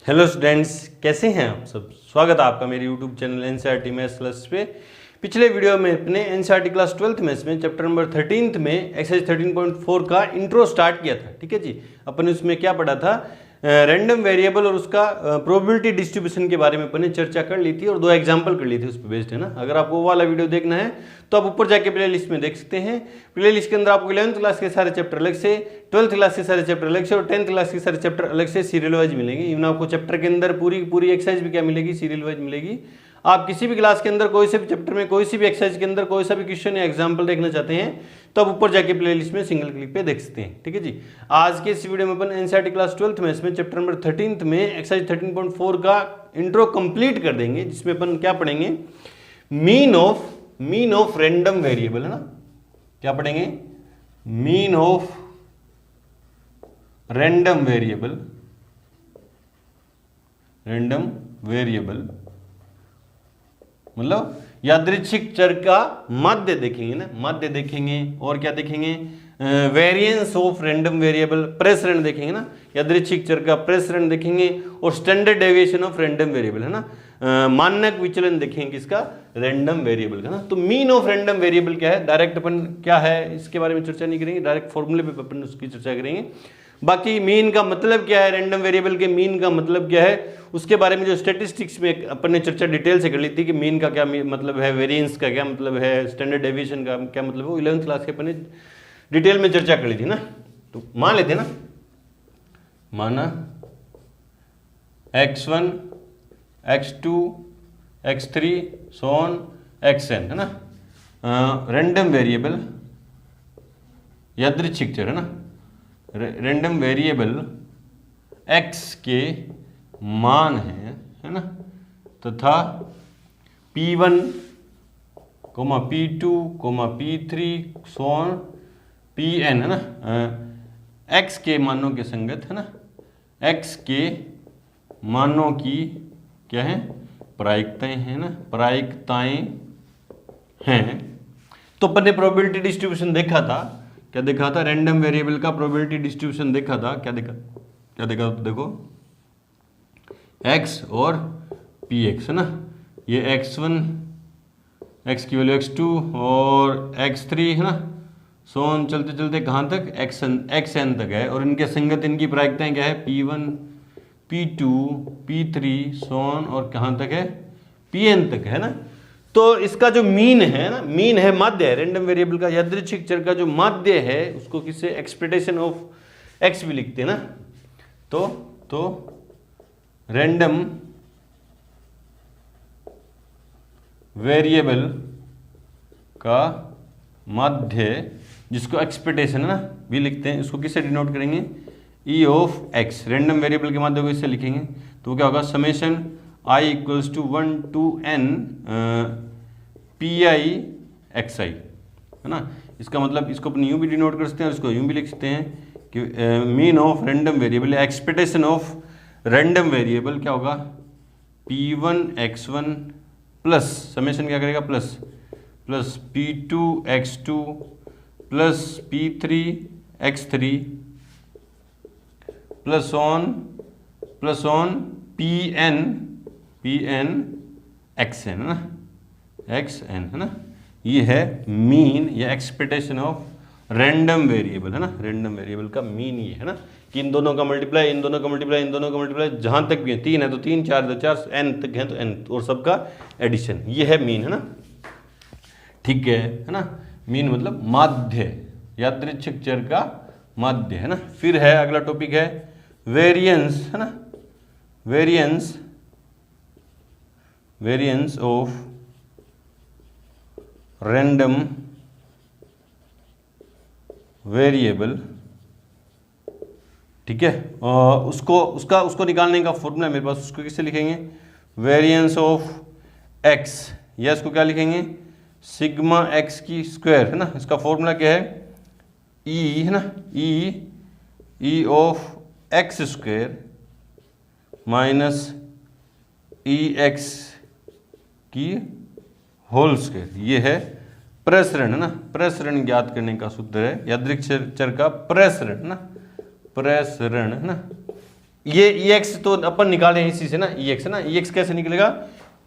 Hello students, कैसे हैं आप सब। स्वागत है आपका मेरे YouTube channel NCERT maths class पे। पिछले वीडियो में अपने एनसीईआरटी क्लास 12th मैथ्स में चैप्टर नंबर 13 में एक्सरसाइज 13.4 का इंट्रो स्टार्ट किया था। ठीक है जी, अपन ने उसमें क्या पढ़ा था, रैंडम वेरिएबल और उसका प्रोबेबिलिटी डिस्ट्रीब्यूशन के बारे में अपन ने चर्चा कर ली थी और दो एग्जांपल कर ली थी उस पर बेस्ड, है ना। अगर आपको वो वाला वीडियो देखना है तो आप ऊपर जाके प्ले लिस्ट में देख सकते हैं। प्ले लिस्ट के अंदर आपको 11th क्लास के सारे चैप्टर अलग से, 12th क्लास के सारे चैप्टर अलग से और 10th क्लास के सारे चैप्टर अलग से सीरियल वाइज मिलेंगे। इवन आपको चैप्टर के अंदर पूरी एक्सरसाइज भी क्या मिलेगी, सीरियल वाइज मिलेगी। आप किसी भी क्लास के अंदर कोई से भी चैप्टर में कोई सी भी एक्सरसाइज के अंदर कोई सा भी क्वेश्चन या एग्जांपल देखना चाहते हैं तो आप ऊपर जाके प्लेलिस्ट में सिंगल क्लिक पे देख सकते हैं। ठीक है जी, आज के इस वीडियो में अपन एनसीईआरटी क्लास 12th में इसमें चैप्टर नंबर 13 में एक्सरसाइज 13.4 का इंट्रो कंप्लीट कर देंगे, जिसमें अपन क्या पढ़ेंगे, मीन ऑफ रैंडम वेरिएबल, है ना। क्या पढ़ेंगे, मीन ऑफ रैंडम वेरिएबल मतलब यादृच्छिक चर का माध्य देखेंगे ना, माध्य देखेंगे। और क्या देखेंगे, वेरिएंस ऑफ रैंडम वेरिएबल, प्रसरण देखेंगे ना, यादृच्छिक चर का प्रसरण देखेंगे। और standard deviation of random variable, है ना, मानक विचलन देखेंगे किसका, रैंडम वेरिएबल का ना। तो मीन ऑफ रैंडम वेरिएबल क्या है, डायरेक्ट अपन क्या है इसके बारे में चर्चा नहीं करेंगे, डायरेक्ट फॉर्मूले पे अपन उसकी चर्चा करेंगे। बाकी मीन का मतलब क्या है, रैंडम वेरिएबल के मीन का मतलब क्या है, उसके बारे में जो स्टैटिस्टिक्स में अपन ने चर्चा डिटेल से कर ली थी कि मीन का क्या मतलब है, वेरिएंस का क्या मतलब है, स्टैंडर्ड डेविएशन का क्या मतलब है, वो 11th क्लास के अपन ने डिटेल में चर्चा कर ली थी ना। तो मान लेते ना, माना x1 x2 x3 so on xn, है ना, रैंडम वेरिएबल यादृच्छिक चर, है ना, रैंडम वेरिएबल x के मान है ना, तथा p1, p2, p3 so on pn, है ना, x के मानों के संगत, है ना, x के मानों की क्या है, प्रायिकताएं हैं ना, प्रायिकताएं हैं। तो अपन ने प्रोबेबिलिटी डिस्ट्रीब्यूशन देखा था, क्या देखा था, रैंडम वेरिएबल का प्रोबेबिलिटी डिस्ट्रीब्यूशन देखा था। क्या देखा तो देखो x और px, है ना, ये x1 x की वैल्यू x2 और x3, है ना, सोन चलते चलते कहाँ तक, xn तक है। और इनके संगत इनकी प्रायिकताएं क्या है, p1 p2 p3 सोन और कहाँ तक है, pn तक है ना। तो इसका जो मीन है ना, मीन है माध्य है, रैंडम वेरिएबल का यादृच्छिक चर का जो माध्य है उसको किससे, एक्सपेक्टेशन ऑफ x भी लिखते हैं ना। तो रैंडम वेरिएबल का माध्य जिसको एक्सपेक्टेशन है ना भी लिखते हैं, उसको किससे डिनोट करेंगे, E of X. Random variable के माध्य को इससे लिखेंगे तो क्या होगा, summation i equals to 1 to n pi xi, है ना। इसका मतलब इसको अपन यूँ भी डिनोट कर सकते हैं और इसको यूँ भी लिख सकते हैं कि mean of random variable, expectation of random variable क्या होगा, p1 x1 प्लस समेशन क्या करेगा, plus p2 x2 plus p3 x3 plus on pn xn, है ना, xn, है ना। ये है मीन या एक्सपेक्टेशन ऑफ रैंडम वेरिएबल, है ना। रैंडम वेरिएबल का मीन ये है ना कि इन दोनों का मल्टीप्लाई, इन दोनों का मल्टीप्लाई, इन दोनों का मल्टीप्लाई, जहां तक भी है, 3 है तो 3, 4 है तो 4, n तक है तो n, और सबका एडिशन, ये है मीन, है ना। ठीक है ना। मीन मतलब माध्य, यादृच्छिक चर का माध्य, है ना। फिर है अगला टॉपिक है वेरिएंस, है ना, वेरिएंस ऑफ रैंडम वेरिएबल। ठीक है, उसको निकालने का फॉर्मूला मेरे पास, उसको किससे लिखेंगे, वेरिएंस ऑफ एक्स, या इसको क्या लिखेंगे, सिग्मा एक्स की स्क्वायर, है ना। इसका फॉर्मूला क्या है, ई, है ना, ई of x square minus E x की होल स्क्वायर, ये है प्रसरण, है ना। प्रसरण ज्ञात करने का सूत्र है, यादृच्छिक चर का प्रसरण, है ना, प्रसरण, है ना। ये EX तो अपन निकाले हैं इसी से ना, EX है ना, EX कैसे निकलेगा,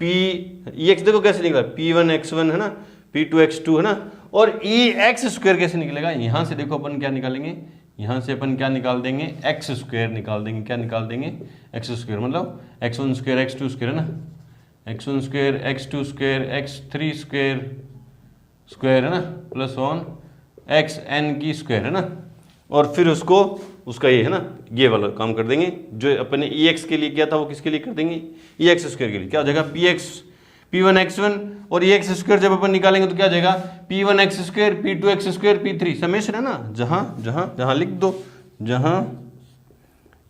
EX देखो कैसे निकला, P1x1 है ना, P2x2 है ना, और EX स्क्वायर कैसे निकलेगा, यहाँ से देखो अपन क्या निकालेंगे, यहाँ से अपन क्या निकाल देंगे, एक्स स्क्वायर निकाल देंगे, क्या निकाल देंगे, एक्स स्क्वायर, मतलब x1 स्क्वायर x2 स्क्वायर है ना, x1 square x2 square x3 square है ना, प्लस ऑन xn की स्क्वायर है ना, और फिर उसका ये है ना, ये वाला काम कर देंगे जो अपने EX के लिए किया था वो किसके लिए कर देंगे, EX स्क्वायर के लिए। क्या हो जाएगा, P1x1 और EX स्क्वायर जब अपन निकालेंगे तो क्या हो जाएगा, P1x square P2x square P3 summation है ना, जहां लिख दो, जहां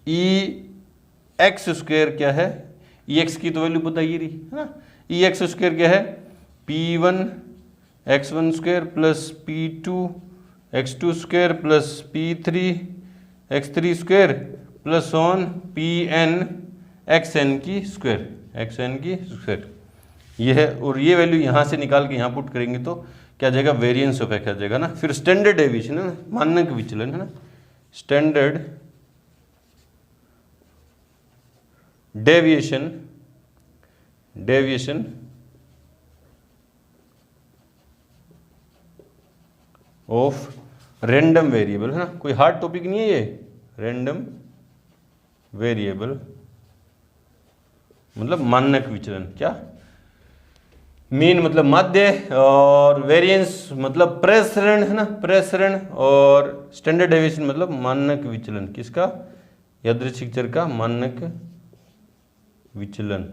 EX स्क्वायर क्या है, EX की तो वैल्यू पता ही रही है ना, EX स्क्वायर क्या है, P1x1 square plus P2x2 square plus P3x3 square plus on Pnxn की स्क्वायर, ये है। और ये वैल्यू यहाँ से निकाल के यहाँ पुट करेंगे तो क्या जाएगा, वेरिएंस ऑफ एक्स आ जाएगा ना। फिर स्टैंडर्ड डेविएशन है ना, मानक विचलन है ना, standard deviation of random variable है ना, कोई हार्ड टॉपिक नहीं है ये, रैंडम वेरिएबल मतलब मानक विचलन, क्या मीन मतलब माध्य, और वेरिएंस मतलब प्रसरण है ना, प्रसरण, और स्टैंडर्ड डेविएशन मतलब मानक विचलन, किसका, यादृच्छिक चर का मानक विचलन।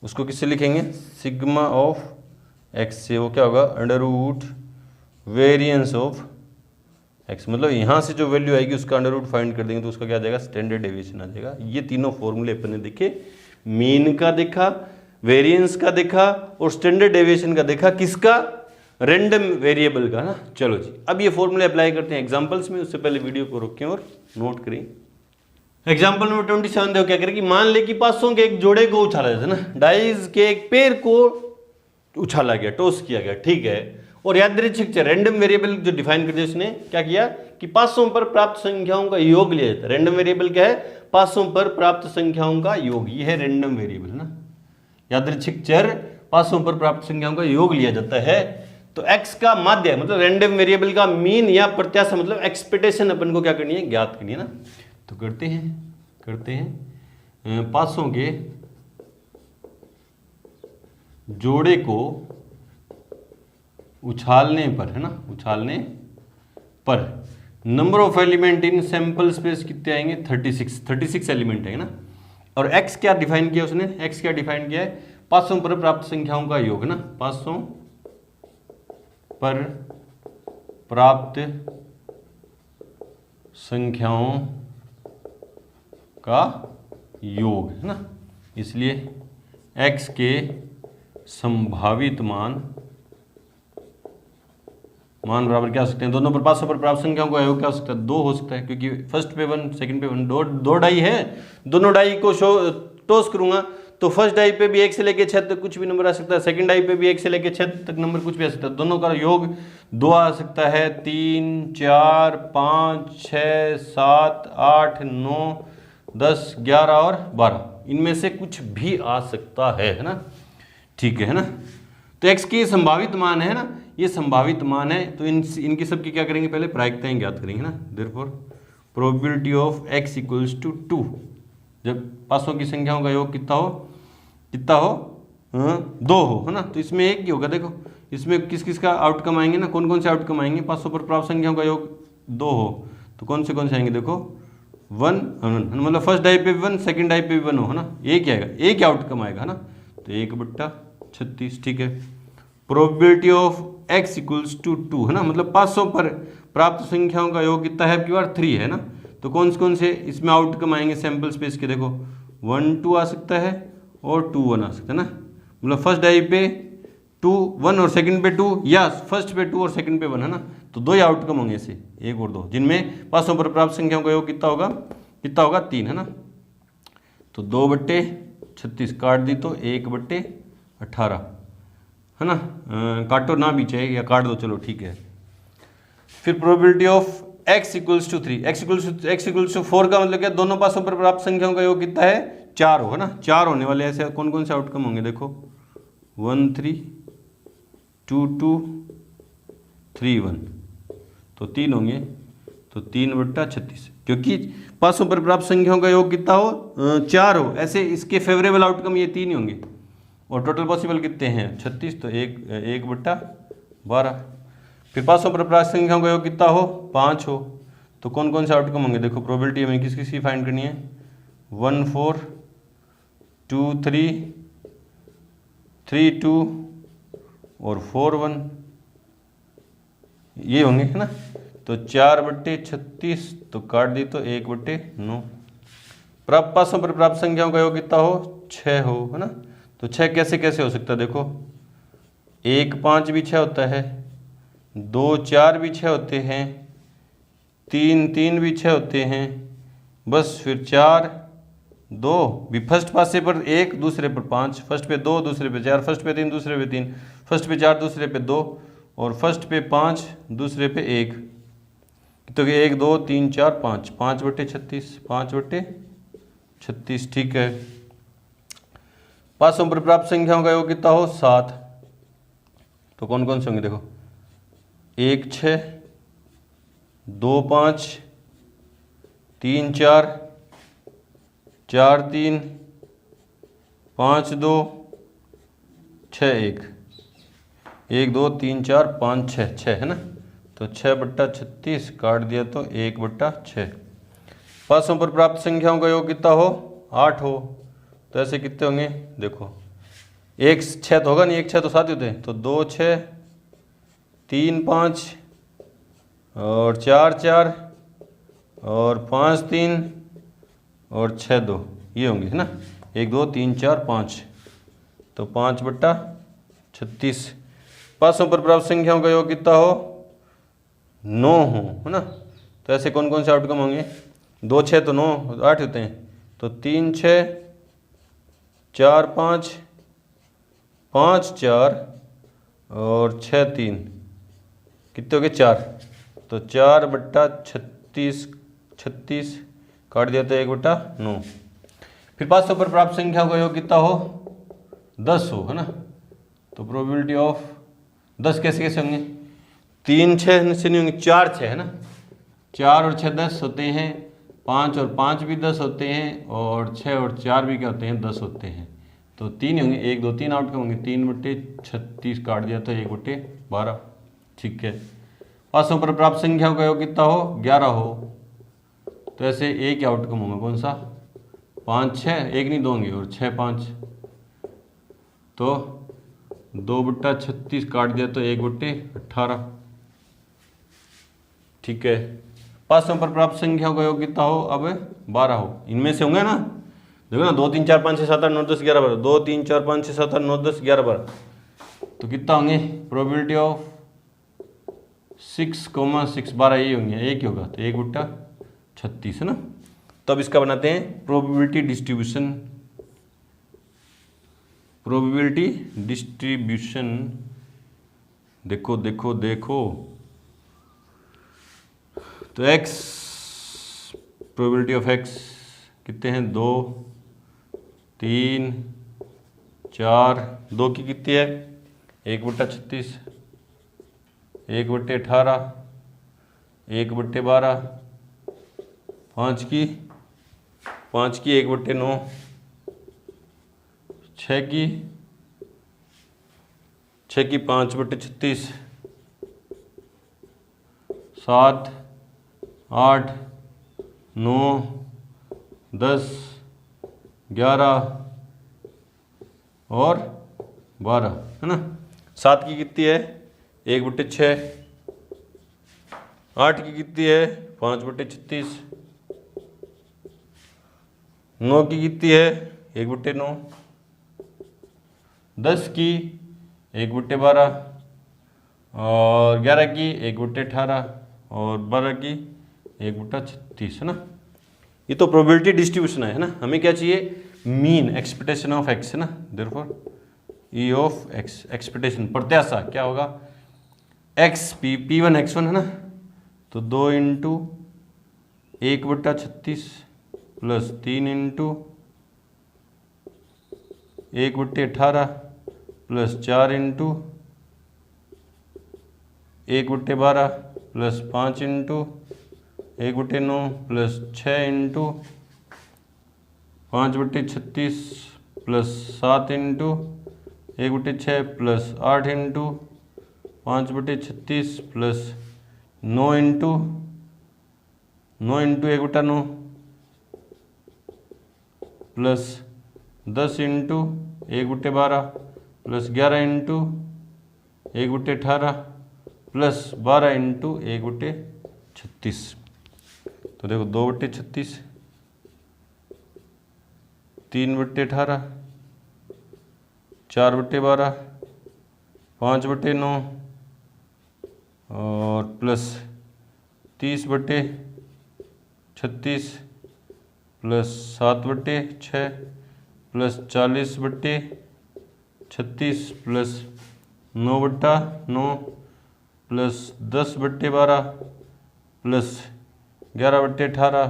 उसको किससे लिखेंगे, सिग्मा ऑफ एक्स से, वो क्या होगा, under root variance of X, मतलब यहाँ से जो वैल्यू आएगी उसका अंडर रूट फाइंड कर देंगे तो उसका क्या आ जाएगा, स्टैंडर्ड डेविएशन आ जाएगा। ये तीनों फॉर्मूले अपन ने देखे, मीन का देखा, वेरिएंस का देखा, और स्टैंडर्ड डेविएशन का देखा, किसका, रैंडम वेरिएबल का ना। चलो जी, अब ये फॉर्मूले अप्लाई करते हैं एग्जांपल्स में, उससे पहले वीडियो को रोकें और नोट करें। एग्जांपल नंबर 27 देखो क्या करें कि मान ले कि 500 के एक जोड़े को उछाला जाता है ना, डाइज के एक पेड़ को उछाला गया, टॉस किया गया, ठीक है, और यादृच्छिक चर रैंडम वेरिएबल जो डिफाइन कर दिया उसने क्या किया कि 500 पर प्राप्त संख्याओं का योग लिया जाता है। रैंडम वेरिएबल क्या है, 500 पर प्राप्त संख्याओं का योग, ये है रैंडम वेरिएबल ना, यादृच्छिक चर 500 पर प्राप्त संख्याओं का योग लिया जाता है। तो x का माध्य मतलब रैंडम वेरिएबल का मीन या प्रत्याशा मतलब एक्सपेक्टेशन अपन को क्या करनी है, ज्ञात करनी है ना। तो करते हैं 500 के जोड़े को उछालने पर है ना, उछालने पर number of element in sample space कितने आएंगे, 36 एलिमेंट है ना। और x क्या डिफाइन किया उसने, x क्या डिफाइन किया है, 500 पर प्राप्त संख्याओं का योग ना, 500 पर प्राप्त संख्याओं का योग है ना, इसलिए x के संभावित मान बराबर क्या हो सकते हैं, दोनों पर 500 पर प्राप्त संख्याओं का योग क्या हो सकता है, 2 हो सकता है, क्योंकि फर्स्ट पे 1 सेकंड पे 1, दो डाई है, दोनों डाई को टॉस करूंगा तो फर्स्ट डाई पे भी 1 से लेके 6 तक कुछ भी नंबर आ सकता है, सेकंड डाई पे भी 1 से लेके 6 तक नंबर कुछ भी आ सकता है, दोनों का योग 2 आ सकता है, 3 4 5 6 7 8 9 10 11 और 12, इनमें से कुछ भी आ सकता है ना, ठीक है ना। तो x की संभावित मान है ना, ये संभावित मान है, तो इनकी सबकी क्या करेंगे, पहले प्रायिकताएं ज्ञात करेंगे ना। Therefore probability of x equals to 2, जब 500 की संख्याओं का योग कितना हो 2 हो है ना, तो इसमें एक ही होगा। देखो इसमें किस किस का आउटकम आएंगे ना, कौन कौन से आउटकम आएंगे, 500 पर प्राप्त संख्याओं का योग 2 हो तो कौन से आएंगे, देखो 1 मतलब फर्स्ट डाई पे भी 1, सेकंड डाई पे भी 1 हो ना, एक ही आएगा, एक ही आउटकम आएगा ना, तो 1/36, ठीक है। Probability of x equals to 2 है ना, मतलब 500 पर प्राप्त संख्याओं का योग कितना है आपकी बार 3 है ना, तो कौन से इसमें आउटकम आएंगे सैंपल स्पेस के, देखो 1 2 आ सकता है और 2 1 आ सकता है ना, मतलब फर्स्ट डाई पे 2 1 और सेकंड पे 2, या फर्स्ट पे 2 और सेकंड पे 1 है ना, तो 2 ही आउटकम होंगे ऐसे, 1 और 2, जिनमें 500 पर प्राप्त संख्याओं का योग कितना होगा 3 है ना। तो 2/36 काट दी तो 1/18 है ना, काटो ना भी चाहिए या काट दो, चलो ठीक है। फिर probability of x equals to 3, x equals to 4 का मतलब क्या, दोनों पासों पर प्राप्त संख्याओं का योग कितना है, 4 होगा ना। 4 होने वाले ऐसे कौन कौन से आउटकम होंगे, देखो 1 3 2 2 3 1, तो 3 होंगे, तो 3/36, क्योंकि पासों पर प्राप्त संख्याओं का योग कितना हो, 4 हो, ऐसे इसके फेवरेबल आउटकम ये 3 ही होंगे। और टोटल पॉसिबल कितने हैं, 36, तो 1/12। फिर पासों पर प्राप्त संख्याओं का योग कितना हो, 5 हो, तो कौन कौन से आउटकम होंगे, देखो प्रोबेबिलिटी हमें किस किसकी फाइंड करनी है, 1 4 2 3 3 2 और 4 1, ये होंगे है ना। तो 4/36, तो काट दी तो 1/9। प्राप्त पासों पर प्राप्त संख्याओं का योग कितना हो, 6 हो, है ना। तो 6 कैसे कैसे हो सकता है, देखो 1 5 भी 6 होता है, 2 4 भी 6 होते हैं, 3 3 भी 6 होते हैं, बस फिर 4 2 भी फर्स्ट पासे पर 1, दूसरे पर 5, फर्स्ट पे 2 दूसरे पे 4, फर्स्ट पे 3 दूसरे पे 3, फर्स्ट पे 4 दूसरे पे 2 और फर्स्ट पे 5 दूसरे पे 1, तो 1 2 3 4 5, 5/36, 5/36, ठीक है। पासों पर प्राप्त संख्याओं का योग कितना हो, 7, तो कौन कौन से होंगे, देखो 1 6 2 5 3 4 4 3 5 2 6 1, 1 2 3 4 5 6, 6 है ना, तो 6/36 काट दिया तो 1/6। पासों पर प्राप्त संख्याओं का योग कितना हो, 8 हो, तो ऐसे कितने होंगे, देखो 1 6 तो होगा नहीं, 1 6 तो 7 होते हैं, तो 2 6 3 5 और 4 4 और 5 3 और 6 2, ये होंगे है ना, 1 2 3 4 5, तो 5/36। पासों पर प्राप्त संख्याओं का योग कितना हो, 9 हो, है ना। तो ऐसे कौन कौन से आउटकम होंगे, 2 6 तो 9 8 होते हैं, तो 3 6 4 5 5 4 और 6 3, कितने हो गए, 4, तो 4/36 36 काट दिया तो 1/9। फिर पासों पर प्राप्त संख्या का योग कितना हो, 10 हो, है ना। तो प्रोबेबिलिटी ऑफ 10 कैसे कैसे होंगे, 3 6 से नहीं होंगे, 4 6 है ना, 4 और 6 10 होते हैं, 5 और 5 भी 10 होते हैं, और 6 और 4 भी क्या होते हैं, 10 होते हैं, तो 3 होंगे, 1 2 3 आउटकम होंगे, 3/36 काट दिया तो 1/12, ठीक है। पासों पर प्राप्त संख्याओं का योग कितना हो, 11 हो, तो ऐसे एक ही आउटकम होगा, कौन सा, 5 6, 1 नहीं 2 होंगे, और 6 5, तो 2/36 काट दिया तो 1/18, ठीक है। पासों पर प्राप्त संख्याओं का योग कितना हो, अब 12 हो, इनमें से होंगे ना, देखो ना 2 3 4 5 6 7 8 9 10 11 12, 2 3 4 5 6 7 8 9 10 11 12, तो कितना होंगे, प्रोबेबिलिटी ऑफ 6 6 12 ये होंगे, एक ही होगा, तो 1/36 है ना। तब इसका बनाते हैं प्रोबेबिलिटी डिस्ट्रीब्यूशन, देखो देखो देखो, तो x प्रोबेबिलिटी ऑफ x कितने हैं, 2 3 4, 2 की कितनी है, 1/36, 1/18, 1/12, 5 की 1/9, 6 की 5/36, 7 8 9 10 11 और 12, है ना। 7 की कितनी है, 1/6, 8 की कितनी है, 5/36, 9 की कितनी है, 1/9, 10 की 1/12 और 11 की 1/18 और 12 की 1/36, है ना। ये तो प्रोबेबिलिटी डिस्ट्रीब्यूशन है ना। हमें क्या चाहिए, मीन एक्सपेक्टेशन ऑफ एक्स, है ना। Therefore E of x, expectation प्रत्याशा क्या होगा, एक्स P1 X1 है ना, तो 2 into 1/36 plus 3 into 1/18 plus 4 into 1/12 plus 5 into 1/9 plus 6 into 5/36 plus 7 into 1/6 plus 8 into 5/36 plus 9 into 1/9 plus 10 into 1/12 plus 11 into 1/18 plus 12 into 1/36। तो देखो 2/36, 3/18, 4/12, 5/9 और plus 30/36 plus 7/6 plus 40/36 plus 9/9 plus 10/12 plus 11/18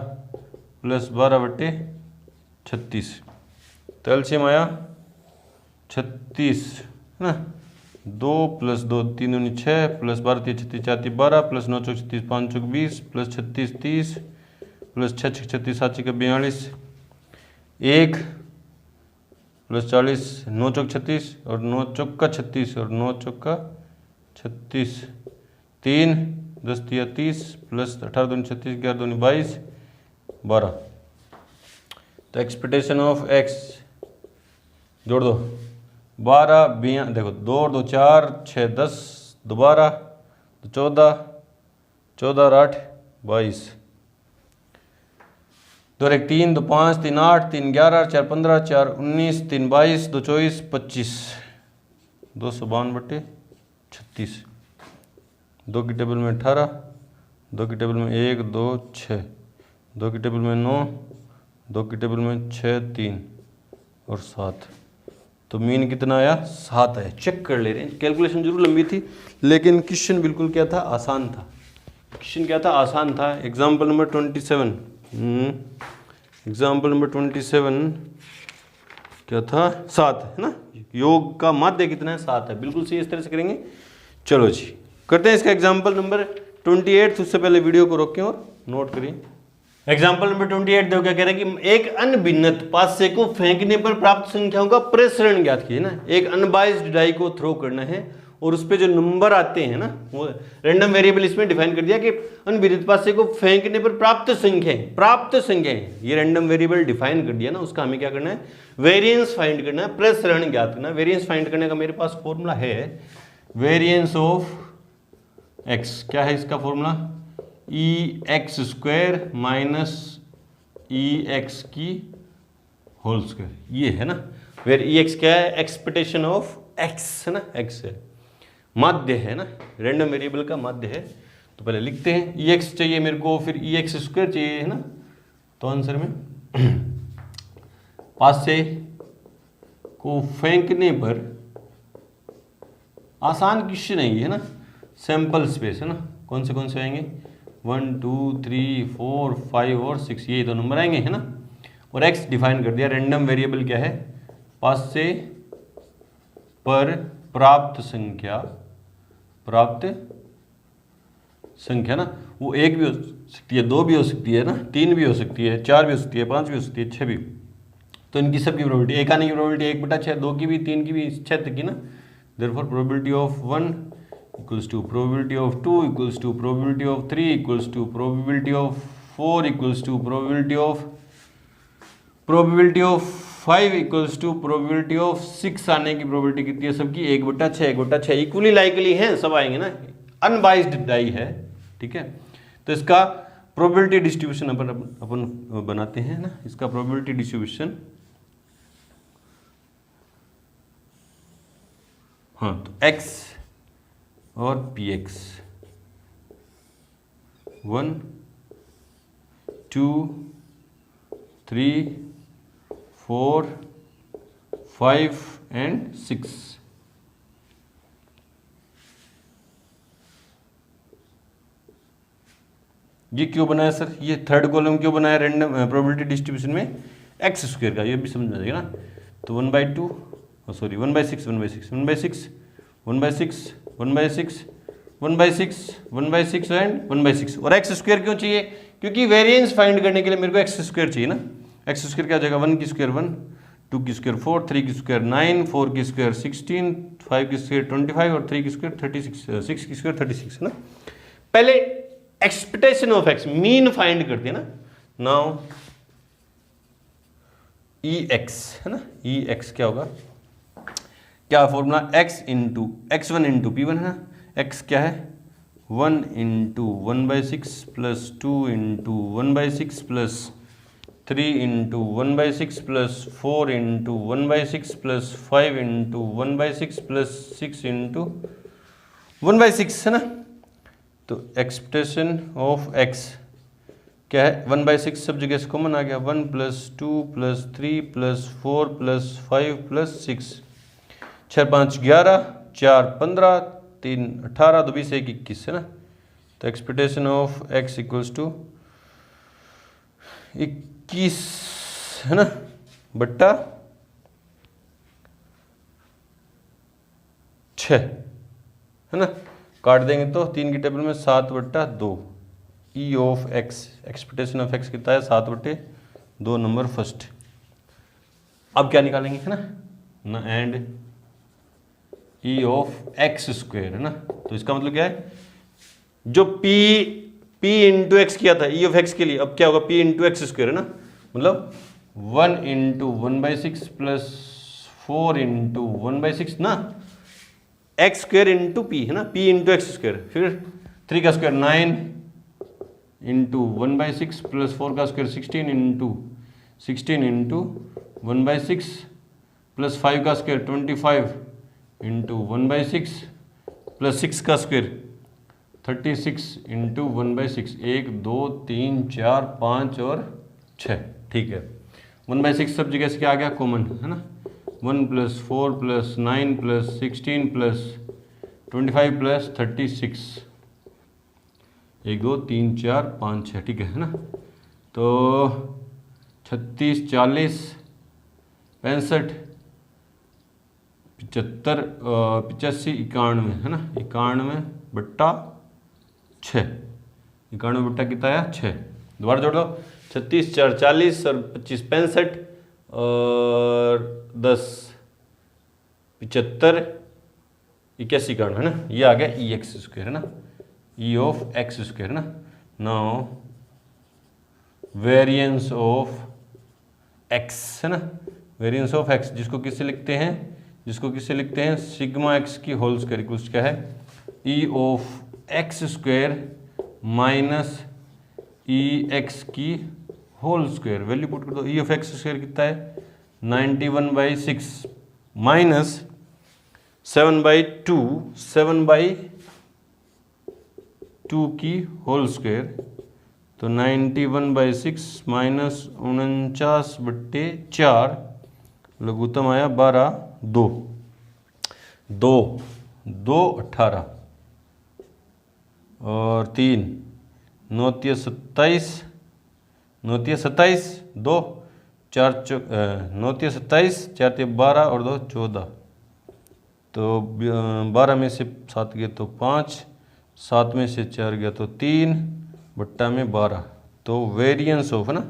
plus 12/36। तो LCM आया 36 है ना। 2 प्लस 2 3 दूनी 6 प्लस 12 3 36 4 3 12 प्लस 9 चौक 36 5 चौक 20 plus 36 30 plus 6 6 36 7 6 42 1 plus 40 9 चौक 36 और 9 चौक का 36 और 9 चौक का 36 3 10 दिया 30 प्लस 18 दूनी 36 11 दूनी 22 12। तो एक्सपेक्टेशन ऑफ एक्स जोड़ दो 12 बिया देखो 2 और 2 4 6 10 दोबारा 14 14 और 8 22 2 और 1 3 2 5 3 8 3 11 4 15 4 19 3 22 2 24 25 252/36। 2 की टेबल में 18, 2 की टेबल में 1 2 6, 2 की टेबल में 9, 2 की टेबल में 6 3 और 7। तो मीन कितना आया 7 है। चेक कर ले रहे हैं। कैलकुलेशन जरूर लंबी थी लेकिन क्वेश्चन बिल्कुल क्या था आसान था। क्वेश्चन क्या था आसान था। एग्जाम्पल नंबर 27 एग्जाम्पल नंबर 27 क्या था 7 है ना। योग का माध्य कितना है 7 है। बिल्कुल सही इस तरह से करेंगे। चलो जी करते हैं इसका एग्जाम्पल नंबर 28। उससे पहले वीडियो को रोकें और नोट करें। एग्जाम्पल नंबर 28 देखो क्या कह रहा है कि एक अनभिन्नत पासे को फेंकने पर प्राप्त संख्याओं का प्रसरण ज्ञात कीजिए ना। एक अनबाइज्ड डाई को थ्रो करना है और उस पे जो नंबर आते हैं ना वो रैंडम वेरिएबल इसमें डिफाइन कर दिया कि अनभिन्नत पासे को फेंकने पर प्राप्त संख्याएं ये रैंडम वेरिएबल डिफाइन कर दिया ना। उसका हमें क्या करना है वेरिएंस फाइंड करना है, प्रसरण ज्ञात करना है। वेरिएंस फाइंड करने का मेरे पास फॉर्मूला है वेरिएंस ऑफ एक्स। क्या है इसका फॉर्मूला EX² माइनस EX की होल स्क्वायर। ये है ना वेर EX क्या है एक्सपेक्टेशन ऑफ एक्स है ना। एक्स है माध्य है ना रैंडम वेरिएबल का माध्य है। तो पहले लिखते हैं EX चाहिए मेरे को फिर EX² चाहिए है ना। तो आंसर में पासे को फेंकने पर आसान क्वेश्चन है ये है ना। सैंपल स्पेस है ना कौन से आएंगे 1 2 3 4 5 और 6 ये तो नंबर आएंगे है ना। और एक्स डिफाइन कर दिया। रैंडम वेरिएबल क्या है पासे पर प्राप्त संख्या ना। वो 1 भी हो सकती है 2 भी हो सकती है ना 3 भी हो सकती है 4 भी हो सकती है 5 भी हो सकती है 6 भी। तो इनकी सबकी प्रोबेबिलिटी एक आने की प्रोबेबिलिटी 1/6 2 की भी 3 की भी 6 तक की ना। Therefore probability of 1 equals to probability of 2 equals to probability of 3 equals to probability of 4 equals to probability of 5 equals to probability of 6 आने की प्रोबेबिलिटी कितनी है सबकी 1/6 इक्वली लाइकली हैं सब आएंगे ना। अनबाइज्ड डाई है ठीक है। तो इसका प्रोबेबिलिटी डिस्ट्रीब्यूशन अपन बनाते हैं ना। इसका प्रोबेबिलिटी डिस्ट्रीब्यूशन हाँ तो x और px 1 2 3 4 5 and 6 ये क्यों बनाया सर, ये थर्ड कॉलम क्यों बनाया रैंडम प्रोबेबिलिटी डिस्ट्रीब्यूशन में एक्स स्क्वायर का, ये भी समझ में आ जाएगा ना। तो 1/2 सॉरी 1/6 1/6 1/6 1/6 1/6 1/6 1/6 एंड 1/6। और एक्स स्क्वायर क्यों चाहिए, क्योंकि वेरिएंस फाइंड करने के लिए मेरे को एक्स स्क्वायर चाहिए ना। एक्स स्क्वायर क्या हो जाएगा, 1 की स्क्वायर 1, 2 की स्क्वायर 4, 3 की स्क्वायर 9, 4 की स्क्वायर 16, 5 की स्क्वायर 25 और 3 की स्क्वायर 36, 6 की स्क्वायर 36 है ना। पहले expectation of x mean find करते हैं ना। नाउ ई एक्स है ना, ई एक्स क्या होगा, क्या formula, x into x1 into पी1 है ना। एक्स क्या है 1 into 1/6 plus 2 into 1/6 plus 3 into 1/6 plus 4 into 1/6 plus 5 into 1/6 plus 6 into 1/6 है ना। तो एक्सपेक्टेशन ऑफ एक्स क्या है 1/6, सब जगह से कॉमन आ गया, 1 plus 2 plus 3 plus 4 plus 5 plus 6, 6 5 11, 4 15, 3 18, 2 20 1 21 है ना। तो expectation of X equals to 21 है ना बट्टा 6 है ना। काट देंगे तो 3 की टेबल में 7/2 ई of x, expectation of x कितना है 7/2 नंबर फर्स्ट। अब क्या निकालेंगे है ना and E of x square है ना। तो इसका मतलब क्या है, जो p इंटू एक्स किया था ई ऑफ एक्स के लिए, अब क्या होगा p इंटू एक्स स्क्वायर है ना। मतलब 1 इंटू 1/6 प्लस 4 इंटू 1/6 ना, एक्स स्क्वायर इंटू पी है ना, p इंटू एक्स स्क्वायर, फिर 3 का स्क्वायर 9 इंटू 1/6 प्लस 4 का स्क्वायर 16 इंटू 1/6 प्लस 5 का स्क्वायर 25 इंटू 1/6 प्लस 6 का स्क्वायर 36 इंटू 1/6, 1 2 3 4 5 और 6, ठीक है। 1/6 सब जगह से क्या आ गया कॉमन है ना, 1 plus 4 plus 9 plus 16 plus 25 plus 36, 1 2 3 4 5 6, ठीक है ना। तो 36 40 65 75 85 91 है ना, 91/6, 91 कितना आया 6, दोबारा जोड़ दो, 36 4 40 और 25 65 और 10 75 81 91 है ना। ये आ गया ई एक्स स्क्वायर है ना, ई ऑफ एक्स स्क्वायर है ना। नाउ वेरिएंस ऑफ एक्स है ना, वेरिएंस ऑफ एक्स जिसको किससे लिखते हैं सिग्मा एक्स की होल स्क्वायर इक्वल्स क्या है ई of x square minus E x की होल स्क्वायर। वैल्यू पुट कर दो, ई ऑफ एक्स स्क्वायर कितना है 91/6 माइनस 7/2 7/2 की होल स्क्वायर, तो 91/6 माइनस 49/4 लघुत्तम आया 12 2 2 2 18 और 3 9 27 9 27 2 4 9 27 4 12 और 2 14, तो 12 में से 7 गया तो 5, 7 में से 4 गया तो 3 बट्टा में 12, तो वेरिएंस ऑफ है ना,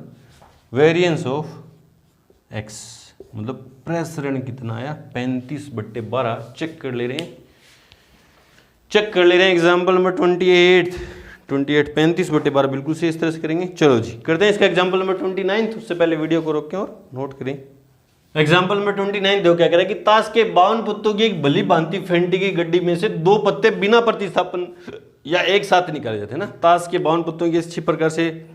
वेरिएंस ऑफ एक्स मतलब प्रसरण कितना आया 35/12। चेक कर ले रहे हैं एग्जाम्पल नंबर 28 35/12 बिल्कुल से इस तरह से करेंगे। चलो जी करते हैं इसका एग्जाम्पल नंबर 29। उससे पहले वीडियो को रोकें और नोट करें। एग्जाम्पल नंबर 29 देखो क्या कह रहा है कि ताश के 52 पत्तों की एक भली भांति फेंटी की गड्डी में से 2 पत्ते बिना प्रतिस्थापन या एक साथ निकाले जाते हैं ना। ताश के 52 पत्तों की अच्छी प्रकार से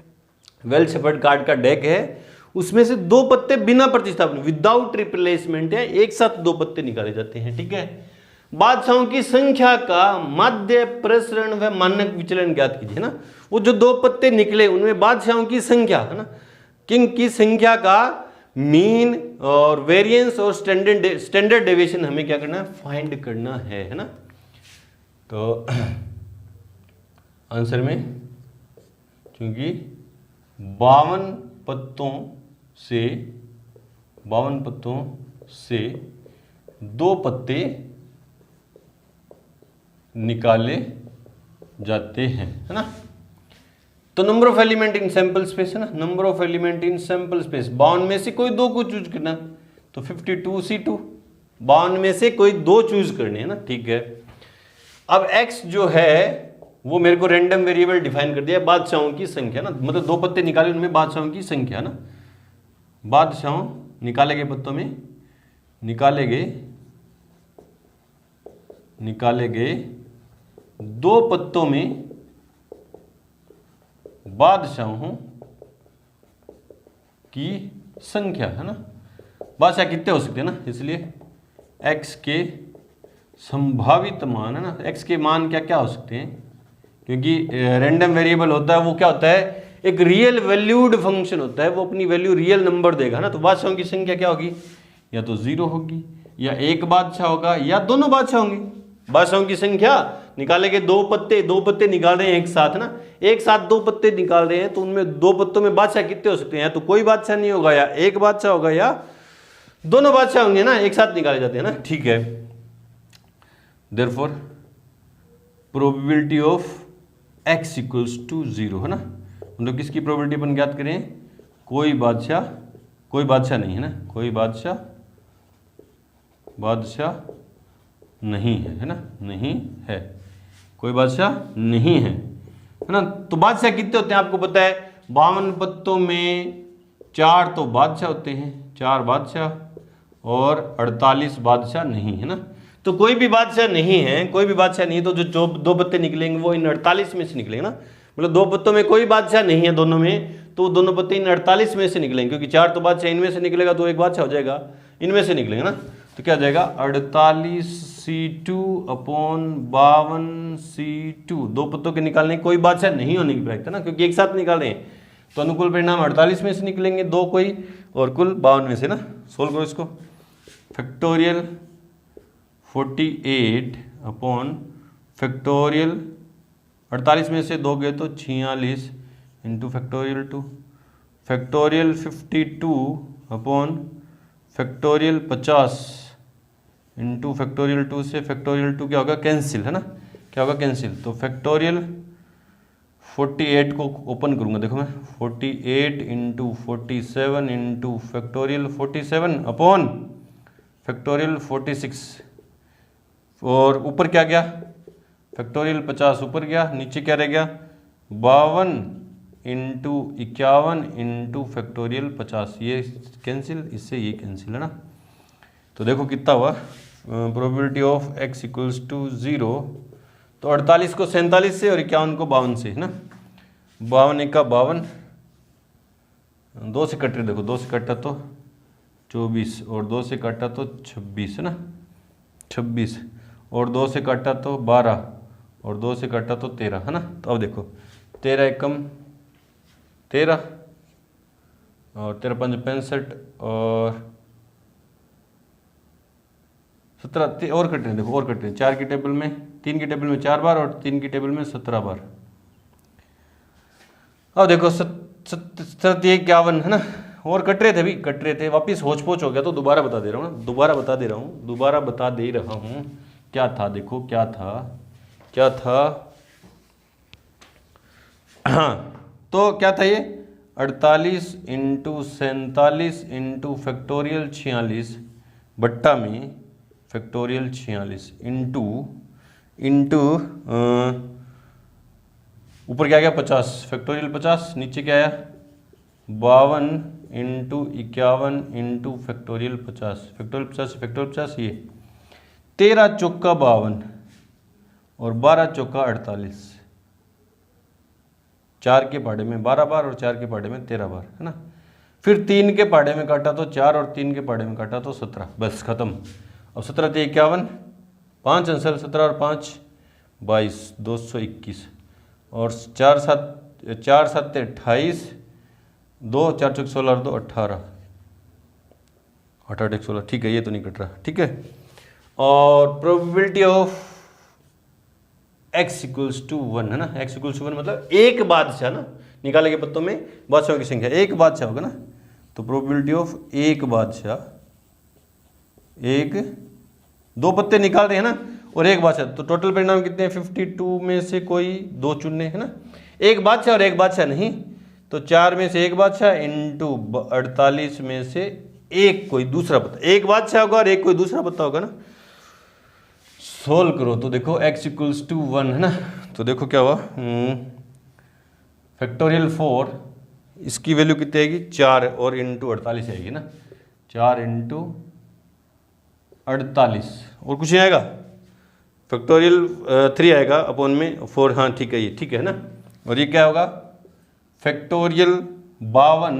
वेल शेपर्ड कार्ड का डेक है, उसमें से 2 पत्ते बिना प्रतिस्थापन विदाउट रिप्लेसमेंट है एक साथ 2 पत्ते निकाले जाते हैं, ठीक है। बादशाहों की संख्या का माध्य प्रसरण व मानक विचलन ज्ञात कीजिए ना। वो जो 2 पत्ते निकले उनमें बादशाहों की संख्या है ना, किंग की संख्या का मीन और वेरिएंस और स्टैंडर्ड डेविएशन हमें क्या करना है फाइंड करना है ना। तो आंसर में क्योंकि 52 पत्तों से 2 पत्ते निकाले जाते हैं, है ना। तो number of element in sample space है ना, number of element in sample space 52 में से कोई 2 को चूज करना, तो 52C2 52 में से कोई 2 चूज करने, है ना, ठीक है। अब x जो है वो मेरे को रैंडम वेरिएबल डिफाइन कर दिया, बादशाहों की संख्या ना, मतलब 2 पत्ते निकाले उनमें बादशाहों की संख्या ना, बादशाहों निकाले गए पत्तों में निकाले गए 2 पत्तों में बादशाहों की संख्या, है ना। बादशाह कितने हो सकते हैं ना, इसलिए x के संभावित मान, है ना, x के मान क्या क्या हो सकते हैं, क्योंकि रैंडम वेरिएबल होता है वो क्या होता है, एक रियल वैल्यूड फंक्शन होता है, वो अपनी वैल्यू रियल नंबर देगा ना। तो बादशाहों की संख्या क्या होगी, या तो 0 होगी, या एक बादशाह होगा, या दोनों बादशाह होंगे। बादशाहों की संख्या निकाले गए 2 पत्ते निकाल रहे हैं एक साथ ना, एक साथ 2 पत्ते निकाल रहे हैं, तो उनमें 2 पत्तों में बादशाह कितने हो सकते हैं, या तो कोई बादशाह नहीं होगा, या एक बादशाह होगा, या दोनों बादशाह होंगे ना, एक साथ निकाले जाते हैं ना, ठीक है। Therefore probability of x equals to 0, है ना, मतलब किसकी प्रोबेबिलिटी अपन ज्ञात करें, कोई बादशाह नहीं है ना, कोई बादशाह नहीं है ना, नहीं है, कोई बादशाह नहीं है ना। तो बादशाह कितने होते हैं आपको पता है, 52 पत्तों में 4 तो बादशाह होते हैं, 4 बादशाह, और 48 बादशाह नहीं है ना। तो कोई भी बादशाह नहीं है, तो जो 2 पत्ते निकलेंगे वो इन 48 में से निकलेंगे ना, मतलब 2 पत्तों में कोई बादशाह नहीं है दोनों में, तो दोनों पत्ते इन 48 में से निकलेंगे, क्योंकि 4 तो बादशाह इनमें से निकलेगा, तो एक बादशाह हो जाएगा, इनमें से निकलेंगे ना। तो क्या हो जाएगा 48C2 अपॉन 52C2, 2 पत्तों के निकालने कोई बादशाह नहीं होने की प्रैक्टिस ना, क्योंकि एक साथ निकाल रहे हैं, तो अनुकूल परिणाम 48 में से निकलेंगे, 2 कोई और कुल 52 में से ना। सोल्व करो इसको, फैक्टोरियल 48 अपॉन फैक्टोरियल 48 में से 2 गए तो 46 into factorial 2, factorial 52 upon factorial 50 into factorial 2 से फैक्टोरियल 2 क्या होगा, कैंसिल, है ना, क्या होगा, कैंसिल। तो फैक्टोरियल 48 को ओपन करूंगा, देखो मैं 48 into 47 into factorial 47 upon factorial 46, और ऊपर क्या गया, फैक्टोरियल 50 ऊपर गया, नीचे क्या रह गया 52 इंटू 51 इंटू फैक्टोरियल 50, ये कैंसिल, इससे ये कैंसिल, है ना। तो देखो कितना हुआ, probability of x equals to 0, तो 48 को 47 से और 51 को 52 से, है ना, 52 1 का 52, 2 से कट रहे, देखो 2 से कटा तो 24, और 2 से काटा तो 26, है ना, 26, और 2 से काटा तो 12, और 2 से काटा तो 13, है ना। तो अब देखो 13 एकम 13, और 13 5 65, और 17 और कट रहे हैं, देखो और कट रहे हैं, 4 की टेबल में, 3 की टेबल में 4 बार, और 3 की टेबल में 17 बार। अब देखो 51 है ना, और कट रहे थे, वापिस होच पोच हो गया, तो दोबारा बता दे रहा हूँ, दोबारा बता दे रहा हूँ क्या था, देखो क्या था हाँ, तो क्या था ये 48 इंटू 47 इंटू फैक्टोरियल 46 बट्टा में फैक्टोरियल 46 इंटू ऊपर क्या गया 50 फैक्टोरियल 50, नीचे क्या आया 52 into 51 into factorial 50, factorial 50 factorial 50, ये 13 चौका 52 और 12 चौका 48, 4 के पहाड़े में 12 बार और 4 के पहाड़े में 13 बार, है ना। फिर 3 के पहाड़े में काटा तो 4 और 3 के पहाड़े में काटा तो 17, बस खत्म। अब 17 × 51, 5 आंसर, 17 और 5 22, 221, और 4 7 28, 2 4 चौक 16 और 2 18, 8 8 16, ठीक है, ये तो नहीं कट रहा, ठीक है। और probability of x equals to 1, है ना, x इक्वल्स टू 1 मतलब एक बादशाह ना, निकाले गए पत्तों में बादशाहों की संख्या, एक बादशाह होगा ना, तो प्रोबेबिलिटी ऑफ एक बादशाह, एक दो पत्ते निकाल रहे हैं ना और एक बादशाह, तो टोटल परिणाम कितने हैं 52 में से कोई दो चुनने है ना, एक बादशाह और एक बादशाह नहीं, तो 4 में से एक बादशाह इंटू 48 में से एक कोई दूसरा पत्ता, एक बादशाह होगा और एक कोई दूसरा पत्ता होगा ना। सोल्व करो तो देखो x इक्वल्स टू 1 है ना, तो देखो क्या हुआ, फैक्टोरियल 4 इसकी वैल्यू कितनी आएगी 4 और इंटू 48 आएगी ना, 4 इंटू 48 और कुछ नहीं आएगा, फैक्टोरियल 3 आएगा अपॉन में 4, हाँ ठीक है, ये ठीक है ना। और ये क्या होगा फैक्टोरियल 52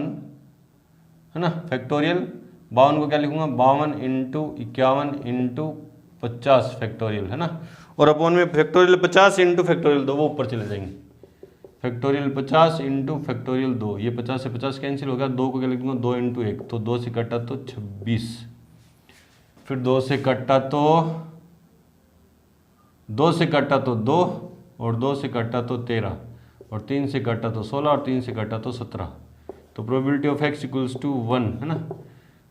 है ना, फैक्टोरियल 52 को क्या लिखूंगा 52 इंटू 51 इंटू 50 फैक्टोरियल है ना, और अपॉन में फैक्टोरियल 50 इंटू फैक्टोरियल 2, वो ऊपर चले जाएंगे, फैक्टोरियल 50 इंटू फैक्टोरियल 2, ये 50 से 50 कैंसिल होगा, 2 को क्या लिख दूंगा 2 इंटू 1, तो 2 से कटा तो 26, फिर 2 से कटा तो 2 से कटा तो 2 और 2 से कटा तो 13 और 3 से कटा तो 16 और 3 से कटा तो 17, तो probability of x equals to 1 है ना,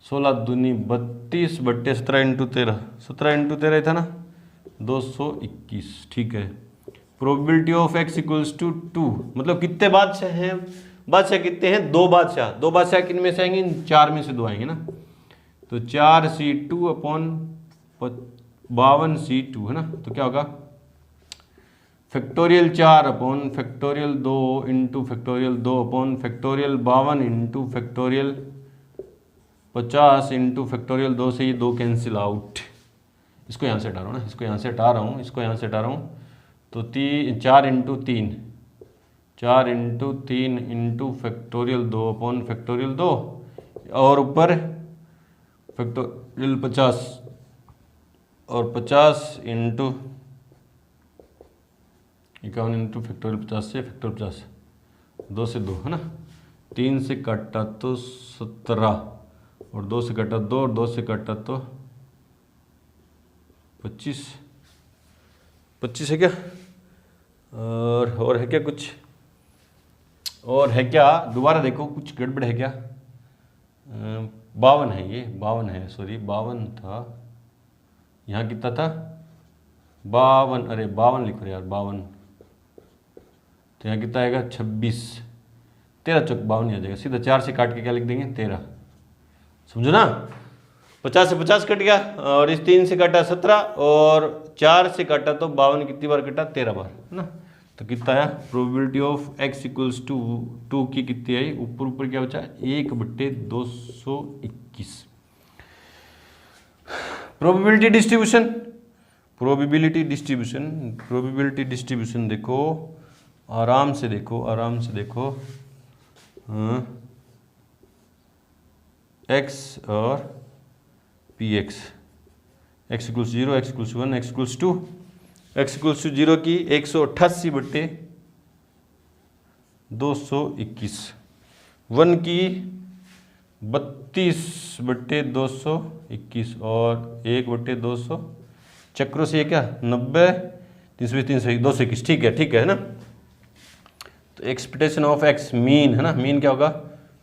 16 दूनी 32 बट्टे 17 इंटू 13, 17 इंटू 13 था ना 221, ठीक है। Probability of x equals to 2, मतलब कितने बादशाह हैं, बादशाह कितने हैं, दो बादशाह, दो बादशाह किन में से आएंगे, 4 में से 2 आएंगे ना, तो 4c2 अपॉन 52c2 है ना, तो क्या होगा factorial 4 upon factorial 2 into factorial 2 upon factorial 52 into factorial 50 into factorial 2 से ये 2 कैंसिल आउट, इसको यहाँ से हटा रहा हूँ ना, इसको यहाँ से हटा रहा हूँ, इसको यहाँ से हटा रहा हूँ, तो 4 into 3, 4 into 3 into factorial 2 upon factorial 2 और ऊपर फैक्टोरियल 50 और 50 इंटू 51 इंटू फैक्टोरियल 50 से फैक्टोरियल 50, 2 से 2 है ना, 3 से काटा तो 17 और 2 से काटा 2 और 2 से काटा तो 25, 25 है क्या, और है क्या कुछ, और है क्या, दोबारा देखो कुछ गड़बड़ है क्या, 52 है, ये 52 है, सॉरी 52 था, यहाँ कितना था 52, अरे 52 लिखो यार 52, तो यहाँ कितना आएगा 26, 13 चौक 52 आ जाएगा, सीधा 4 से काट के क्या लिख देंगे 13, समझो ना, 50 से 50 कट गया और इस 3 से काटा 17 और 4 से काटा तो 52 कितनी बार कटा 13 बार है ना, तो कितना आया probability of x equals to 2 की कितनी आई, ऊपर ऊपर क्या बचा 1/221। Probability distribution, probability distribution, probability distribution देखो आराम से देखो, आराम से देखो, x और px, x equals 0, x equals 1, x equals 2, x equals to 0 की 188/221, 1 की 32/221 और 1/200 चक्रों से ये क्या 90, 320, 221, ठीक है, ठीक है ना। तो एक्सपेक्टेशन ऑफ x मीन है ना, मीन क्या होगा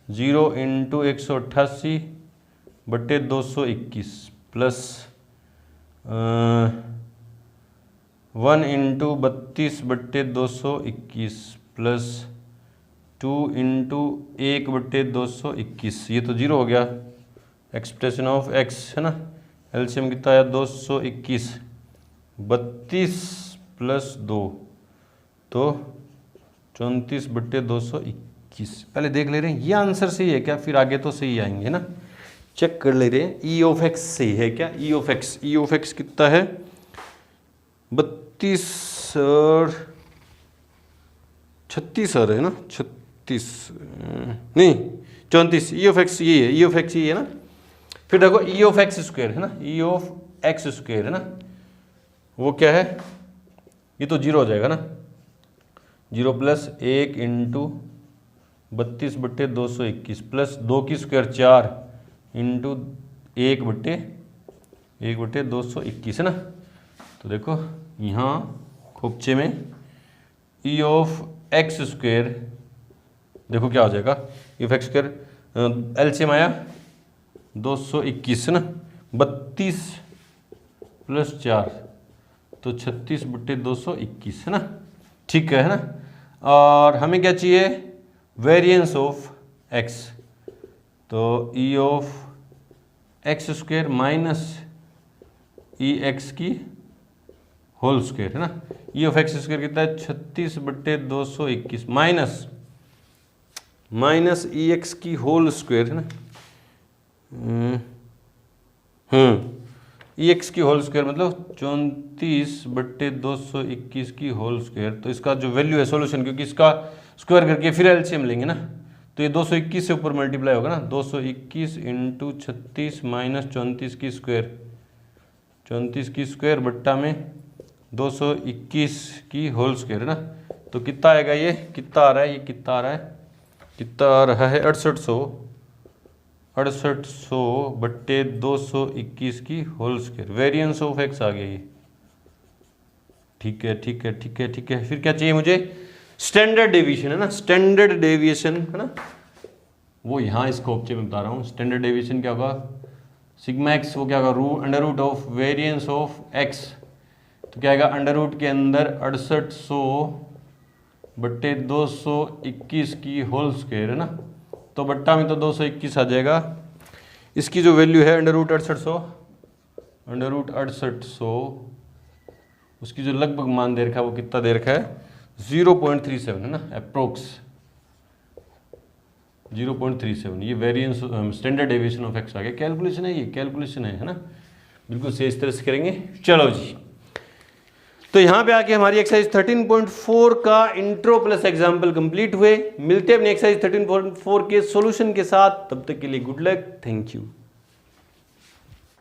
0 into 188/221 plus 1 into 32/221 plus 2 into 1/221, ये तो 0 हो गया। एक्सप्रेशन ऑफ x है ना, एलसीएम कितना आया 221, 32 प्लस 2 तो 34/221। पहले देख ले रहे हैं ये आंसर सही है क्या, फिर आगे तो सही आएंगे ना, चेक कर ले रहे हैं ई ऑफ एक्स सही है क्या। ई ऑफ एक्स कितना है 32 और 36 आ रहे हैं ना, 36 नहीं 34, ई ऑफ एक्स ये है, ई ऑफ एक्स ये है ना। फिर देखो ई ऑफ एक्स स्क्वायर है ना, ई ऑफ एक्स स्क्वायर है ना, वो क्या है, ये तो 0 हो जाएगा ना, 0 प्लस 1 इंटू 32/221 प्लस 2 की स्क्वायर 4 इंटू 1/221 है ना। तो देखो यहाँ खोपचे में ई ऑफ एक्स स्क्वायर देखो क्या हो जाएगा, इफ एक्स स्क्वायर एलसीएम आया 221 है ना, 32 प्लस 4 तो 36/221 है ना, ठीक है ना। और हमें क्या चाहिए, वेरिएंस ऑफ एक्स, तो ई of x square minus E x की होल स्क्वायर है ना। ई ऑफ एक्स स्क्वायर कितना है 36/221 माइनस ई एक्स की होल स्क्वायर है ना, ई एक्स की होल स्क्वायर मतलब 34/221 की होल स्क्वायर। तो इसका जो वैल्यू है सॉल्यूशन, क्योंकि इसका स्क्वायर करके फिर एलसीएम लेंगे ना, तो ये 221 से ऊपर मल्टीप्लाई होगा ना, 221 इंटू 36 माइनस 34 की स्क्वायर, 34 की स्क्वायर बट्टा में 221 की होल स्क्वायर है ना। तो कितना आएगा, ये कितना आ रहा है, ये कितना आ रहा है, कितना आ रहा है 6800/221 की whole square. Variance of x आ गया ये, ठीक है ठीक है ठीक है ठीक है। फिर क्या चाहिए मुझे, स्टैंडर्ड डेविएशन है ना, स्टैंडर्ड डेविएशन है ना, वो यहाँ इस कोपचे में बता रहा हूँ। स्टैंडर्ड डेविएशन क्या होगा, सिग्मा एक्स, वो क्या होगा under root of variance of X, तो क्या आएगा अंडर रूट के अंदर 6800/221 की होल स्क्वायर है ना, तो बट्टा में तो 221 आ जाएगा। इसकी जो वैल्यू है अंडर रूट 6800 उसकी जो लगभग मान दे रखा है वो कितना दे रखा है 0.37 है ना, अप्रोक्स 0.37। ये variance standard deviation of x आ गया। कैलकुलेशन है, ये कैलकुलेशन है ना, बिल्कुल सही इस तरह से करेंगे। चलो जी, तो यहाँ पे आके हमारी एक्सरसाइज 13.4 का इंट्रो प्लस एग्जाम्पल कंप्लीट हुए। मिलते हैं अपनी एक्सरसाइज 13.4 के सॉल्यूशन के साथ, तब तक के लिए गुड लक, थैंक यू।